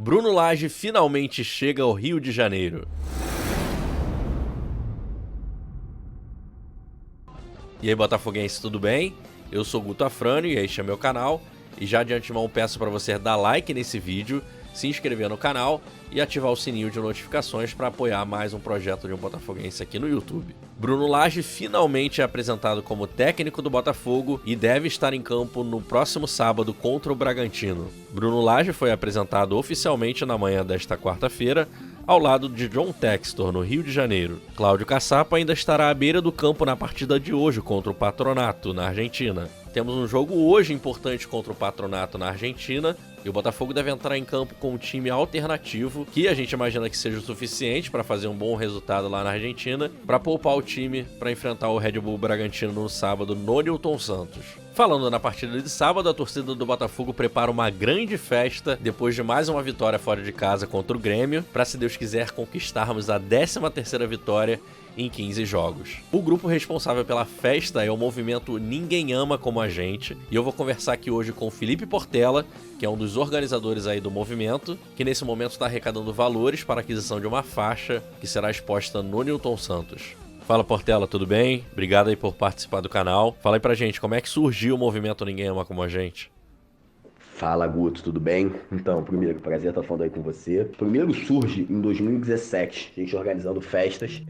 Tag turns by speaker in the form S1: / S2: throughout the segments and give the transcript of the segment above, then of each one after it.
S1: Bruno Lage finalmente chega ao Rio de Janeiro. E aí, botafoguense, tudo bem? Eu sou Guto Afrânio e este é meu canal. E já de antemão peço para você dar like nesse vídeo, se inscrever no canal e ativar o sininho de notificações para apoiar mais um projeto de um botafoguense aqui no YouTube. Bruno Lage finalmente é apresentado como técnico do Botafogo e deve estar em campo no próximo sábado contra o Bragantino. Bruno Lage foi apresentado oficialmente na manhã desta quarta-feira, ao lado de John Textor, no Rio de Janeiro. Cláudio Caçapa ainda estará à beira do campo na partida de hoje contra o Patronato, na Argentina. Temos um jogo hoje importante contra o Patronato na Argentina, e o Botafogo deve entrar em campo com um time alternativo, que a gente imagina que seja o suficiente para fazer um bom resultado lá na Argentina, para poupar o time para enfrentar o Red Bull Bragantino no sábado no Newton Santos. Falando na partida de sábado, a torcida do Botafogo prepara uma grande festa depois de mais uma vitória fora de casa contra o Grêmio, para, se Deus quiser, conquistarmos a 13ª vitória em 15 jogos. O grupo responsável pela festa é o movimento Ninguém Ama Como a Gente, e eu vou conversar aqui hoje com o Felipe Portela, que é um dos organizadores aí do movimento, que nesse momento está arrecadando valores para a aquisição de uma faixa que será exposta no Newton Santos. Fala, Portela, tudo bem? Obrigado aí por participar do canal. Fala aí pra gente, como é que surgiu o movimento Ninguém Ama Como a Gente?
S2: Fala, Guto, tudo bem? Então, primeiro, prazer estar falando aí com você. Primeiro surge em 2017, a gente organizando festas.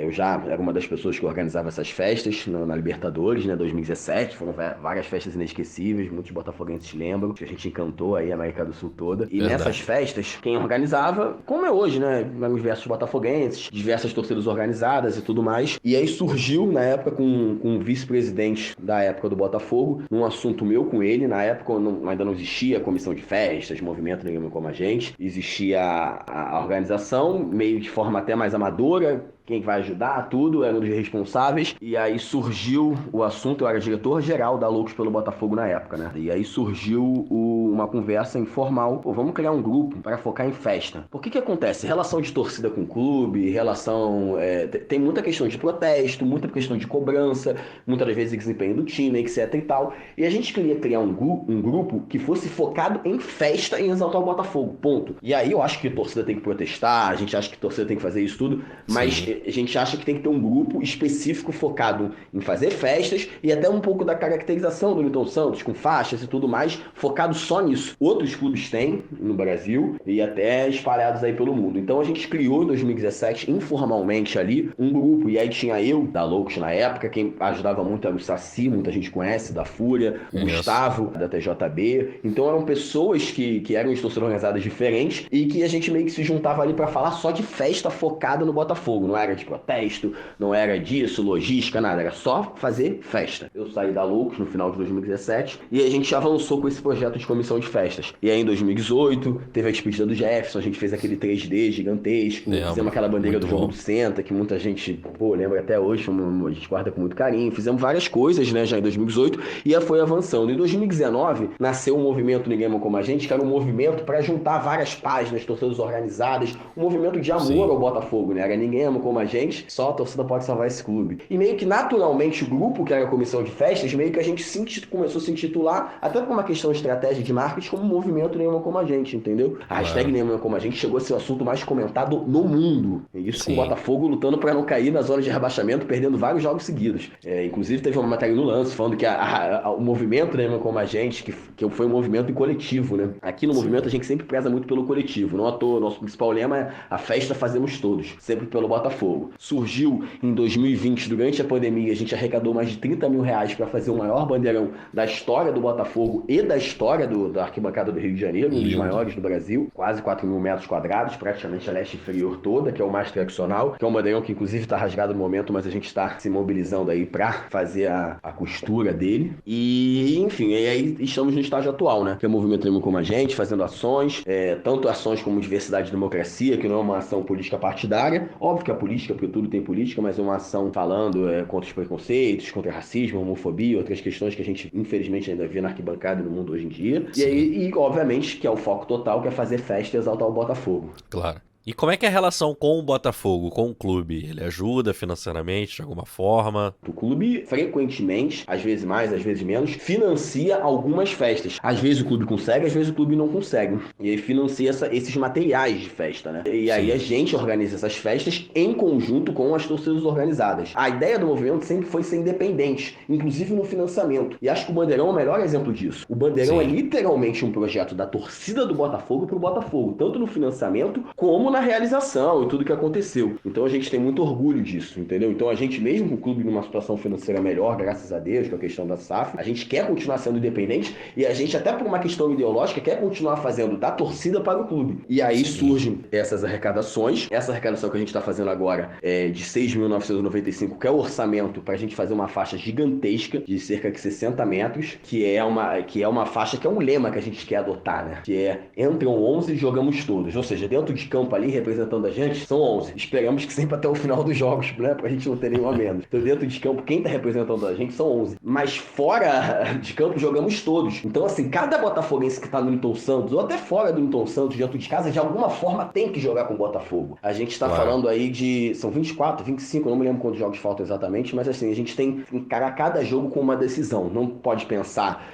S2: Eu já era uma das pessoas que organizava essas festas na Libertadores, né, 2017. Foram várias festas inesquecíveis, muitos botafoguenses lembram, que a gente encantou aí a América do Sul toda. E
S1: Verdade.
S2: Nessas festas, quem organizava, como é hoje, né, eram diversos botafoguenses, diversas torcidas organizadas e tudo mais. E aí surgiu, na época, com o vice-presidente da época do Botafogo, num assunto meu com ele. Na época, ainda não existia a comissão de festas, movimento Ninguém Como a Gente. Existia a organização, meio de forma até mais amadora. Quem vai ajudar, tudo, era um dos responsáveis. E aí surgiu o assunto, eu era diretor-geral da Loucos pelo Botafogo na época, né? E aí surgiu uma conversa informal. Pô, vamos criar um grupo para focar em festa. Por que acontece? Relação de torcida com o clube, relação... tem muita questão de protesto, muita questão de cobrança, muitas das vezes desempenho do time, etc e tal. E a gente queria criar um grupo que fosse focado em festa e em exaltar o Botafogo, ponto. E aí eu acho que a torcida tem que protestar, a gente acha que a torcida tem que fazer isso tudo, mas... Sim. A gente acha que tem que ter um grupo específico focado em fazer festas e até um pouco da caracterização do Newton Santos, com faixas e tudo mais, focado só nisso. Outros clubes têm no Brasil e até espalhados aí pelo mundo. Então a gente criou em 2017, informalmente ali, um grupo. E aí tinha eu, da Loucos na época, quem ajudava muito era o Saci, muita gente conhece, da Fúria, o Gustavo, da TJB. Então eram pessoas que eram de torcidas organizadas diferentes e que a gente meio que se juntava ali para falar só de festa focada no Botafogo. Não era de protesto, não era disso, logística, nada. Era só fazer festa. Eu saí da Loucos no final de 2017 e a gente avançou com esse projeto de comissão de festas. E aí em 2018 teve a despedida do Jefferson, a gente fez aquele 3D gigantesco, fizemos aquela bandeira do jogo do Senta, que muita gente, lembra até hoje, a gente guarda com muito carinho. Fizemos várias coisas, né, já em 2018 e foi avançando. Em 2019 nasceu um movimento Ninguém Ama Como a Gente, que era um movimento para juntar várias páginas, torcidas organizadas, um movimento de amor ao Botafogo, né? Era Ninguém Ama Como a Gente, só a torcida pode salvar esse clube. E meio que naturalmente o grupo, que era a comissão de festas, meio que a gente começou a se intitular, até por uma questão de estratégia de marketing, como movimento Nenhuma Como a Gente, entendeu? A hashtag Nenhuma Como a Gente chegou a ser o assunto mais comentado no mundo. E isso com o Botafogo lutando para não cair na zona de rebaixamento, perdendo vários jogos seguidos. Inclusive teve uma matéria no Lance falando que o movimento Nenhuma Como a Gente, que foi um movimento coletivo, né? Aqui no movimento a gente sempre preza muito pelo coletivo. Não à toa, nosso principal lema é a festa fazemos todos, sempre pelo Botafogo. Surgiu em 2020, durante a pandemia, a gente arrecadou mais de 30 mil reais para fazer o maior bandeirão da história do Botafogo e da história da arquibancada do Rio de Janeiro, um dos maiores do Brasil, quase 4 mil metros quadrados, praticamente a leste inferior toda, que é o mais tradicional, que é um bandeirão que inclusive está rasgado no momento, mas a gente está se mobilizando aí para fazer a costura dele. E, enfim, e aí estamos no estágio atual, né? Que é o movimento Nenhuma Como a Gente, fazendo ações, tanto ações como diversidade e democracia, que não é uma ação política partidária, óbvio que a política, porque tudo tem política, mas é uma ação falando contra os preconceitos, contra racismo, homofobia, outras questões que a gente, infelizmente, ainda vê na arquibancada e no mundo hoje em dia. E aí, obviamente, que é o foco total, que é fazer festa e exaltar o Botafogo.
S1: Claro. E como é que é a relação com o Botafogo, com o clube? Ele ajuda financeiramente de alguma forma?
S2: O clube, frequentemente, às vezes mais, às vezes menos, financia algumas festas. Às vezes o clube consegue, às vezes o clube não consegue. E aí financia esses materiais de festa, né? E aí a
S1: Sim.
S2: gente organiza essas festas em conjunto com as torcidas organizadas. A ideia do movimento sempre foi ser independente, inclusive no financiamento. E acho que o Bandeirão é o melhor exemplo disso. O Bandeirão é
S1: Sim.
S2: literalmente um projeto da torcida do Botafogo pro Botafogo, tanto no financiamento como na realização e tudo que aconteceu. Então a gente tem muito orgulho disso, entendeu? Então a gente, mesmo com o clube numa situação financeira melhor, graças a Deus, com a questão da SAF, a gente quer continuar sendo independente e a gente, até por uma questão ideológica, quer continuar fazendo da torcida para o clube. E aí
S1: Sim.
S2: surgem essas arrecadações. Essa arrecadação que a gente está fazendo agora é de 6.995, que é o orçamento para a gente fazer uma faixa gigantesca de cerca de 60 metros, que é uma faixa que é um lema que a gente quer adotar, né? Que é: entram 11 e jogamos todos. Ou seja, dentro de campo ali, representando a gente, são 11. Esperamos que sempre até o final dos jogos, né? Pra gente não ter nenhum a menos. Então, dentro de campo, quem tá representando a gente são 11. Mas fora de campo, jogamos todos. Então, assim, cada botafoguense que tá no Newton Santos, ou até fora do Newton Santos, dentro de casa, de alguma forma tem que jogar com o Botafogo. A gente tá
S1: Claro.
S2: falando aí de... São 24, 25, eu não me lembro quantos jogos faltam exatamente, mas assim, a gente tem que encarar cada jogo com uma decisão. Não pode pensar,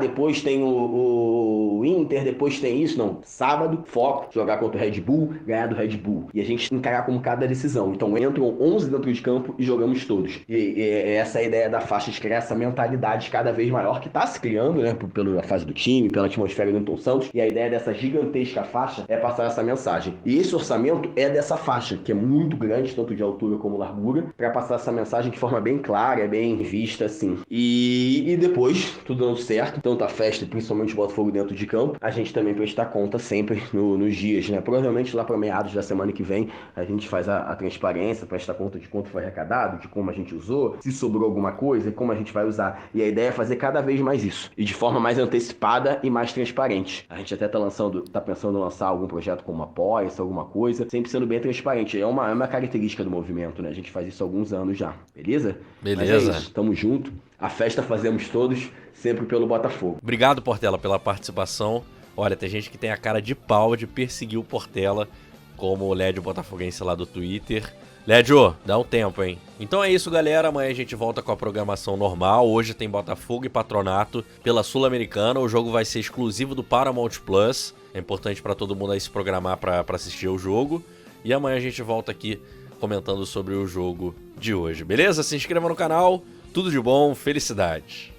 S2: depois tem o Inter, depois tem isso. Não. Sábado, foco, jogar contra o Red Bull, ganhar do Red Bull. E a gente encarar como cada decisão. Então entram 11 dentro de campo e jogamos todos. E essa é a ideia da faixa, de criar essa mentalidade cada vez maior que está se criando, né? Pela fase do time, pela atmosfera do Newton Santos. E a ideia dessa gigantesca faixa é passar essa mensagem. E esse orçamento é dessa faixa, que é muito grande, tanto de altura como largura, para passar essa mensagem de forma bem clara, bem vista, assim. E depois, tudo dando certo, tanto a festa, principalmente o Botafogo dentro de campo, a gente também prestar conta sempre nos dias, né? Provavelmente lá para meados da semana que vem a gente faz a transparência, presta conta de quanto foi arrecadado, de como a gente usou, se sobrou alguma coisa e como a gente vai usar. E a ideia é fazer cada vez mais isso, e de forma mais antecipada e mais transparente. A gente até tá pensando em lançar algum projeto como Apoia-se, alguma coisa, sempre sendo bem transparente. É uma característica do movimento, né? A gente faz isso há alguns anos já, beleza? Mas é
S1: Beleza.
S2: isso, tamo junto. A festa fazemos todos, sempre pelo Botafogo.
S1: Obrigado, Portela, pela participação. Olha, tem gente que tem a cara de pau de perseguir o Portela, como o Lédio Botafoguense lá do Twitter. Lédio, dá um tempo, hein? Então é isso, galera. Amanhã a gente volta com a programação normal. Hoje tem Botafogo e Patronato pela Sul-Americana. O jogo vai ser exclusivo do Paramount Plus. É importante para todo mundo aí se programar para assistir o jogo. E amanhã a gente volta aqui comentando sobre o jogo de hoje, beleza? Se inscreva no canal. Tudo de bom, felicidade.